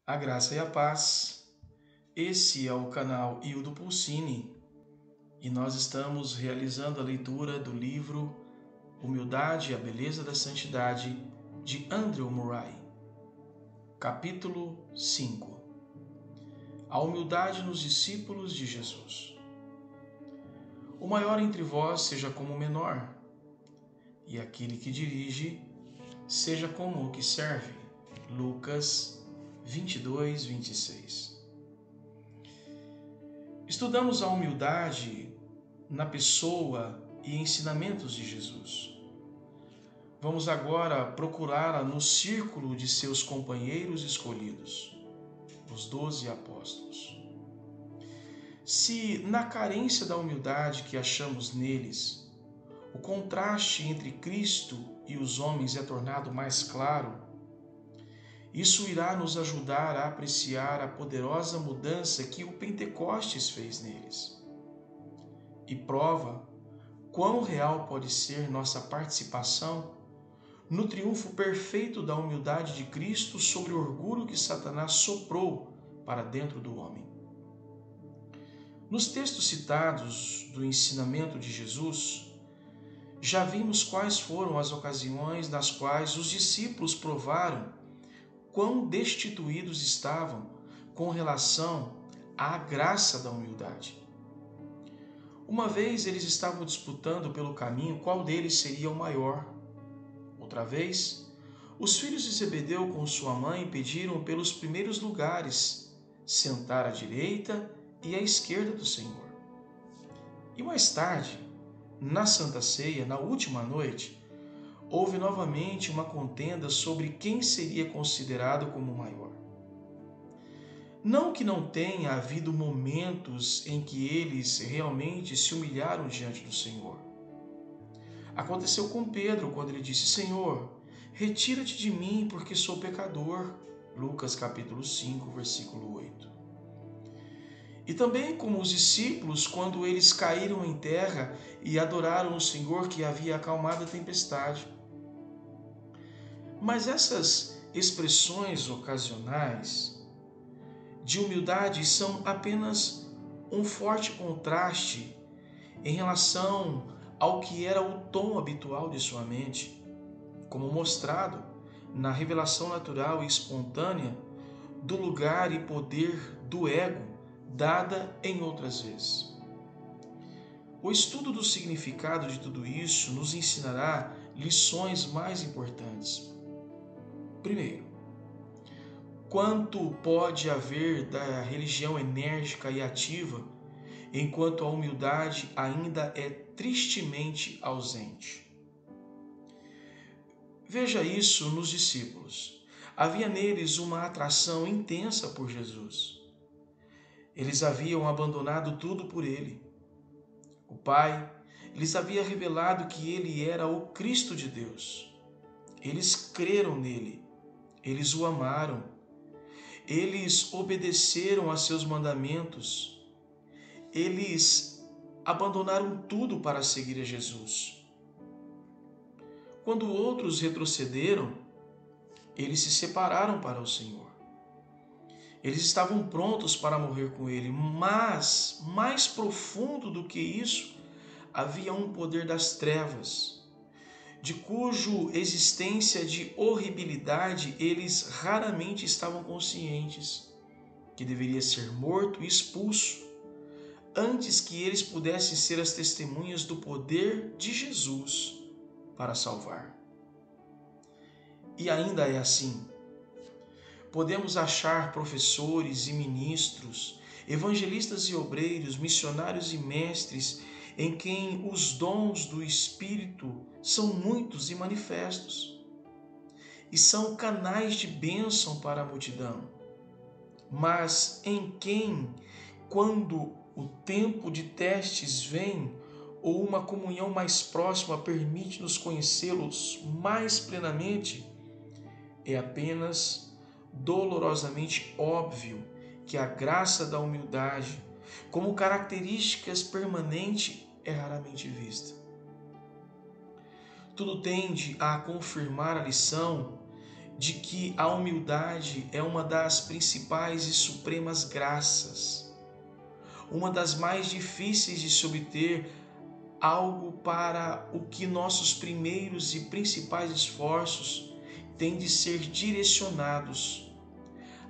A graça e a paz. Esse é o canal Hildo Pulcini e nós estamos realizando a leitura do livro Humildade e a Beleza da Santidade de Andrew Murray. Capítulo 5. A humildade nos discípulos de Jesus. O maior entre vós seja como o menor, e aquele que dirige seja como o que serve. Lucas 22, 26. Estudamos a humildade na pessoa e ensinamentos de Jesus. Vamos agora procurá-la no círculo de seus companheiros escolhidos, os 12 apóstolos. Se na carência da humildade que achamos neles, o contraste entre Cristo e os homens é tornado mais claro, isso irá nos ajudar a apreciar a poderosa mudança que o Pentecostes fez neles. E prova quão real pode ser nossa participação no triunfo perfeito da humildade de Cristo sobre o orgulho que Satanás soprou para dentro do homem. Nos textos citados do ensinamento de Jesus, já vimos quais foram as ocasiões nas quais os discípulos provaram quão destituídos estavam com relação à graça da humildade. Uma vez eles estavam disputando pelo caminho qual deles seria o maior. Outra vez, os filhos de Zebedeu com sua mãe pediram pelos primeiros lugares, sentar à direita e à esquerda do Senhor. E mais tarde, na Santa Ceia, na última noite, houve novamente uma contenda sobre quem seria considerado como o maior. Não que não tenha havido momentos em que eles realmente se humilharam diante do Senhor. Aconteceu com Pedro quando ele disse: Senhor, retira-te de mim porque sou pecador. Lucas capítulo 5, versículo 8. E também com os discípulos quando eles caíram em terra e adoraram o Senhor que havia acalmado a tempestade. Mas essas expressões ocasionais de humildade são apenas um forte contraste em relação ao que era o tom habitual de sua mente, como mostrado na revelação natural e espontânea do lugar e poder do ego dada em outras vezes. O estudo do significado de tudo isso nos ensinará lições mais importantes. Primeiro, quanto pode haver da religião enérgica e ativa, enquanto a humildade ainda é tristemente ausente. Veja isso nos discípulos. Havia neles uma atração intensa por Jesus. Eles haviam abandonado tudo por ele. O Pai lhes havia revelado que ele era o Cristo de Deus. Eles creram nele. Eles o amaram. Eles obedeceram a seus mandamentos. Eles abandonaram tudo para seguir a Jesus. Quando outros retrocederam, eles se separaram para o Senhor. Eles estavam prontos para morrer com ele, mas, mais profundo do que isso, havia um poder das trevas, de cujo existência de horribilidade eles raramente estavam conscientes, que deveria ser morto e expulso, antes que eles pudessem ser as testemunhas do poder de Jesus para salvar. E ainda é assim. Podemos achar professores e ministros, evangelistas e obreiros, missionários e mestres, em quem os dons do Espírito são muitos e manifestos, e são canais de bênção para a multidão, mas em quem, quando o tempo de testes vem, ou uma comunhão mais próxima permite-nos conhecê-los mais plenamente, é apenas dolorosamente óbvio que a graça da humildade, como características permanente, é raramente vista. Tudo tende a confirmar a lição de que a humildade é uma das principais e supremas graças, uma das mais difíceis de se obter, algo para o que nossos primeiros e principais esforços têm de ser direcionados,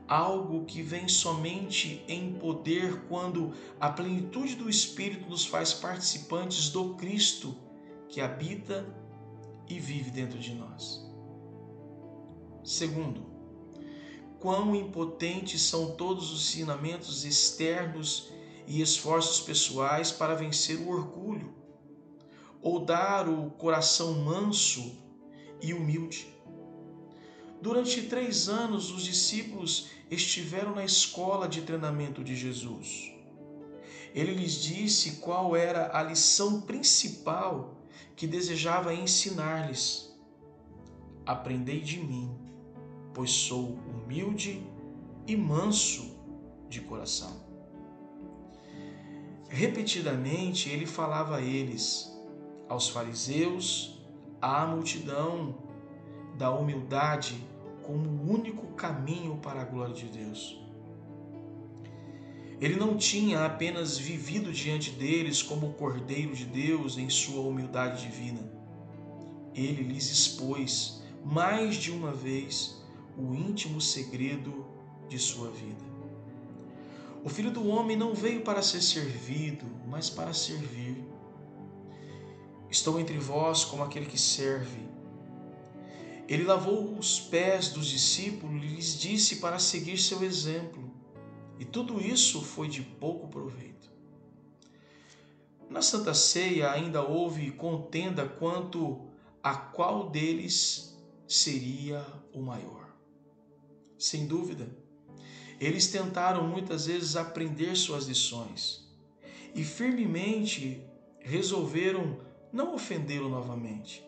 algo que vem somente em poder quando a plenitude do Espírito nos faz participantes do Cristo que habita e vive dentro de nós. Segundo, quão impotentes são todos os ensinamentos externos e esforços pessoais para vencer o orgulho, ou dar o coração manso e humilde. Durante 3 anos, os discípulos estiveram na escola de treinamento de Jesus. Ele lhes disse qual era a lição principal que desejava ensinar-lhes. Aprendei de mim, pois sou humilde e manso de coração. Repetidamente ele falava a eles, aos fariseus, à multidão, da humildade como o único caminho para a glória de Deus. Ele não tinha apenas vivido diante deles como o Cordeiro de Deus em sua humildade divina. Ele lhes expôs, mais de uma vez, o íntimo segredo de sua vida. O Filho do Homem não veio para ser servido, mas para servir. Estou entre vós como aquele que serve. Ele lavou os pés dos discípulos e lhes disse para seguir seu exemplo. E tudo isso foi de pouco proveito. Na Santa Ceia ainda houve contenda quanto a qual deles seria o maior. Sem dúvida, eles tentaram muitas vezes aprender suas lições e firmemente resolveram não ofendê-lo novamente,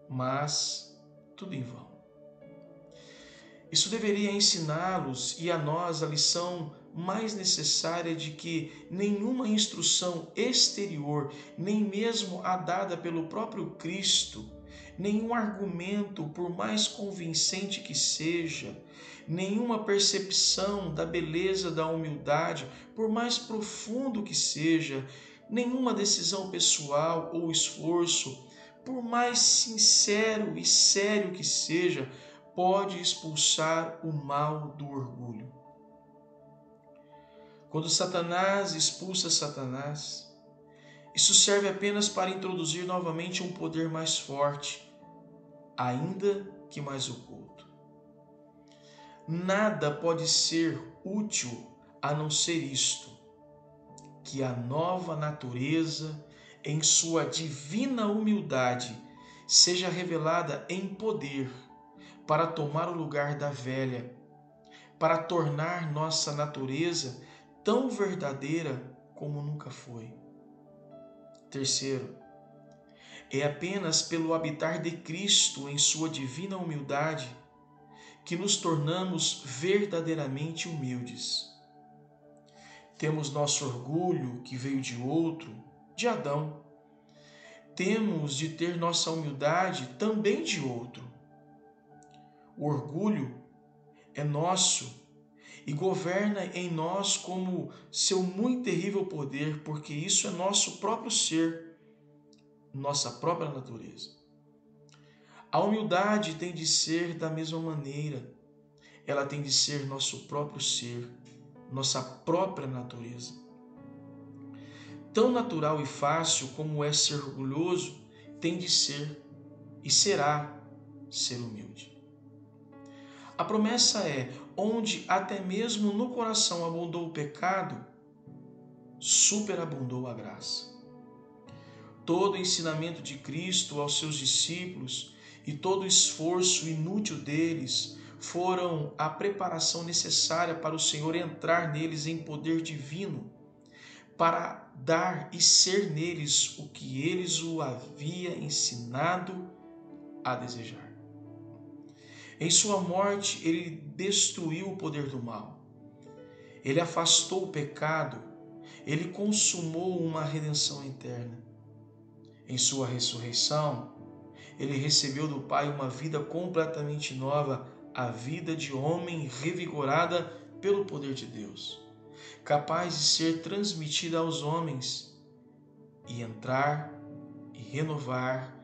mas tudo em vão. Isso deveria ensiná-los e a nós a lição mais necessária de que nenhuma instrução exterior, nem mesmo a dada pelo próprio Cristo, nenhum argumento, por mais convincente que seja, nenhuma percepção da beleza da humildade, por mais profundo que seja, nenhuma decisão pessoal ou esforço, por mais sincero e sério que seja, pode expulsar o mal do orgulho. Quando Satanás expulsa Satanás, isso serve apenas para introduzir novamente um poder mais forte, ainda que mais oculto. Nada pode ser útil a não ser isto, que a nova natureza, em sua divina humildade, seja revelada em poder para tomar o lugar da velha, para tornar nossa natureza tão verdadeira como nunca foi. Terceiro, é apenas pelo habitar de Cristo em sua divina humildade que nos tornamos verdadeiramente humildes. Temos nosso orgulho que veio de outro, de Adão. Temos de ter nossa humildade também de outro. O orgulho é nosso e governa em nós como seu muito terrível poder, porque isso é nosso próprio ser, nossa própria natureza. A humildade tem de ser da mesma maneira. Ela tem de ser nosso próprio ser, nossa própria natureza. Tão natural e fácil como é ser orgulhoso, tem de ser e será ser humilde. A promessa é: onde até mesmo no coração abundou o pecado, superabundou a graça. Todo o ensinamento de Cristo aos seus discípulos e todo o esforço inútil deles foram a preparação necessária para o Senhor entrar neles em poder divino, para dar e ser neles o que eles o havia ensinado a desejar. Em sua morte, ele destruiu o poder do mal. Ele afastou o pecado. Ele consumou uma redenção eterna. Em sua ressurreição, ele recebeu do Pai uma vida completamente nova, a vida de homem revigorada pelo poder de Deus, capaz de ser transmitida aos homens e entrar e renovar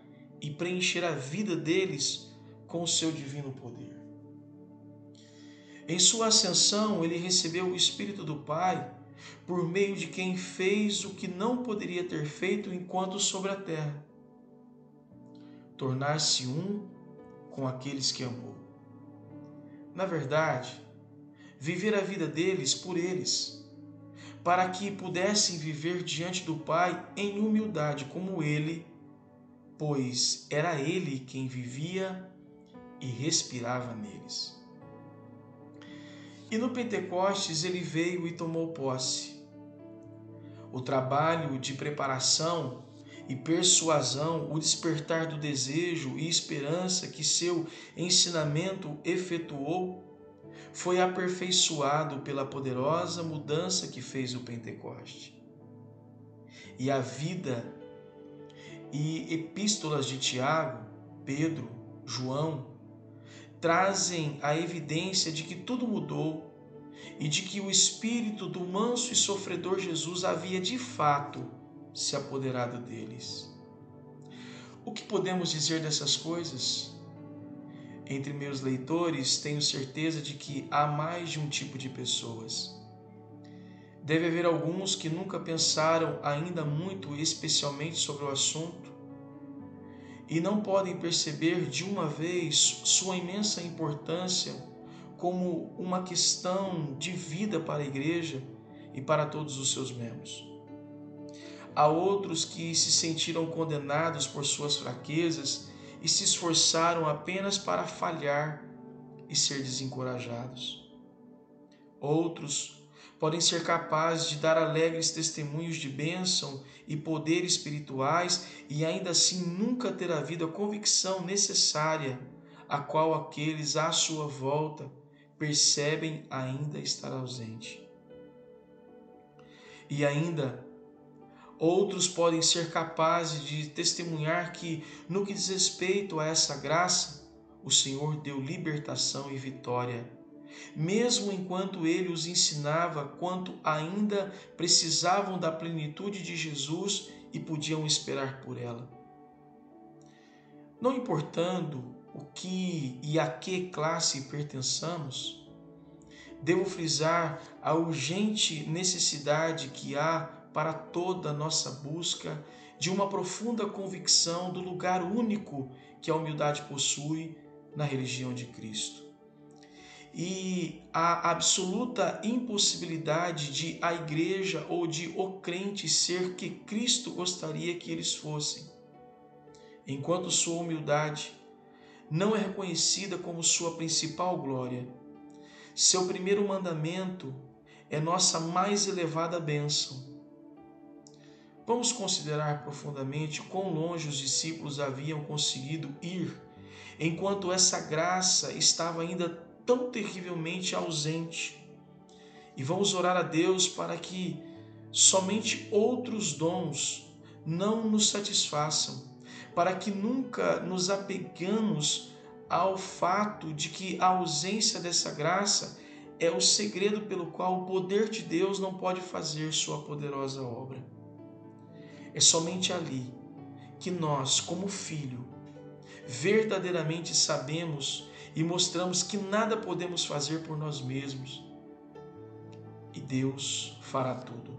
e preencher a vida deles com o seu divino poder. Em sua ascensão, ele recebeu o Espírito do Pai, por meio de quem fez o que não poderia ter feito enquanto sobre a terra: tornar-se um com aqueles que amou. Na verdade, viver a vida deles por eles, para que pudessem viver diante do Pai em humildade como ele, pois era ele quem vivia e respirava neles. E no Pentecostes ele veio e tomou posse. O trabalho de preparação e persuasão, o despertar do desejo e esperança que seu ensinamento efetuou, foi aperfeiçoado pela poderosa mudança que fez o Pentecoste. E a vida e epístolas de Tiago, Pedro, João, trazem a evidência de que tudo mudou e de que o espírito do manso e sofredor Jesus havia de fato se apoderado deles. O que podemos dizer dessas coisas? Entre meus leitores, tenho certeza de que há mais de um tipo de pessoas. Deve haver alguns que nunca pensaram ainda muito especialmente sobre o assunto e não podem perceber de uma vez sua imensa importância como uma questão de vida para a igreja e para todos os seus membros. Há outros que se sentiram condenados por suas fraquezas e se esforçaram apenas para falhar e ser desencorajados. Outros podem ser capazes de dar alegres testemunhos de bênção e poder espirituais e ainda assim nunca ter havido a convicção necessária, a qual aqueles à sua volta percebem ainda estar ausente. E ainda outros podem ser capazes de testemunhar que, no que diz respeito a essa graça, o Senhor deu libertação e vitória, mesmo enquanto ele os ensinava quanto ainda precisavam da plenitude de Jesus e podiam esperar por ela. Não importando o que e a que classe pertençamos, devo frisar a urgente necessidade que há para toda a nossa busca de uma profunda convicção do lugar único que a humildade possui na religião de Cristo. E a absoluta impossibilidade de a igreja ou de o crente ser que Cristo gostaria que eles fossem, enquanto sua humildade não é reconhecida como sua principal glória. Seu primeiro mandamento é nossa mais elevada bênção. Vamos considerar profundamente quão longe os discípulos haviam conseguido ir, enquanto essa graça estava ainda tão terrivelmente ausente. E vamos orar a Deus para que somente outros dons não nos satisfaçam, para que nunca nos apegamos ao fato de que a ausência dessa graça é o segredo pelo qual o poder de Deus não pode fazer sua poderosa obra. É somente ali que nós, como filho, verdadeiramente sabemos e mostramos que nada podemos fazer por nós mesmos. E Deus fará tudo.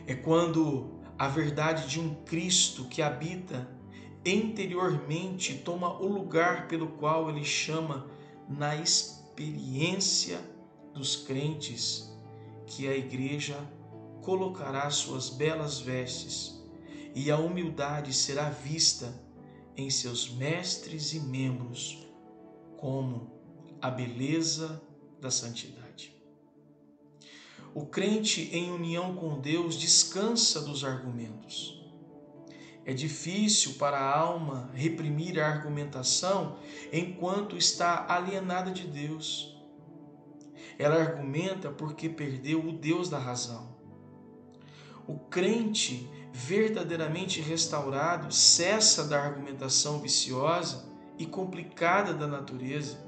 É quando a verdade de um Cristo que habita interiormente toma o lugar pelo qual ele chama na experiência dos crentes que a igreja colocará suas belas vestes e a humildade será vista em seus mestres e membros como a beleza da santidade. O crente em união com Deus descansa dos argumentos. É difícil para a alma reprimir a argumentação enquanto está alienada de Deus. Ela argumenta porque perdeu o Deus da razão. O crente verdadeiramente restaurado cessa da argumentação viciosa e complicada da natureza.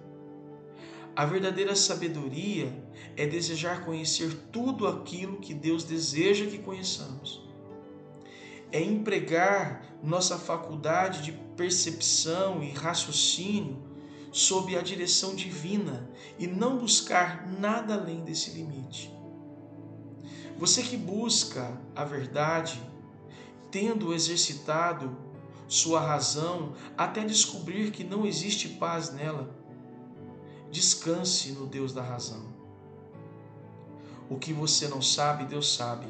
A verdadeira sabedoria é desejar conhecer tudo aquilo que Deus deseja que conheçamos. É empregar nossa faculdade de percepção e raciocínio sob a direção divina e não buscar nada além desse limite. Você que busca a verdade, tendo exercitado sua razão até descobrir que não existe paz nela, descanse no Deus da razão. O que você não sabe, Deus sabe.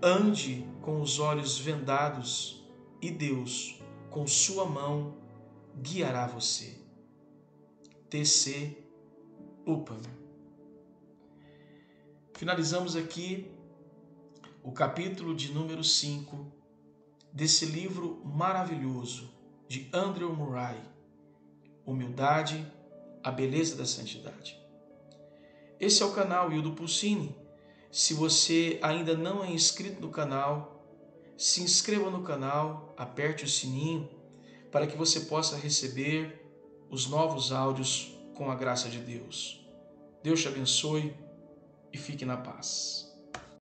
Ande com os olhos vendados e Deus, com sua mão, guiará você. T.C. Upman. Finalizamos aqui o capítulo de número 5 desse livro maravilhoso de Andrew Murray, Humildade, a Beleza da Santidade. Esse é o canal Hildo Pulcini. Se você ainda não é inscrito no canal, se inscreva no canal, aperte o sininho para que você possa receber os novos áudios com a graça de Deus. Deus te abençoe e fique na paz.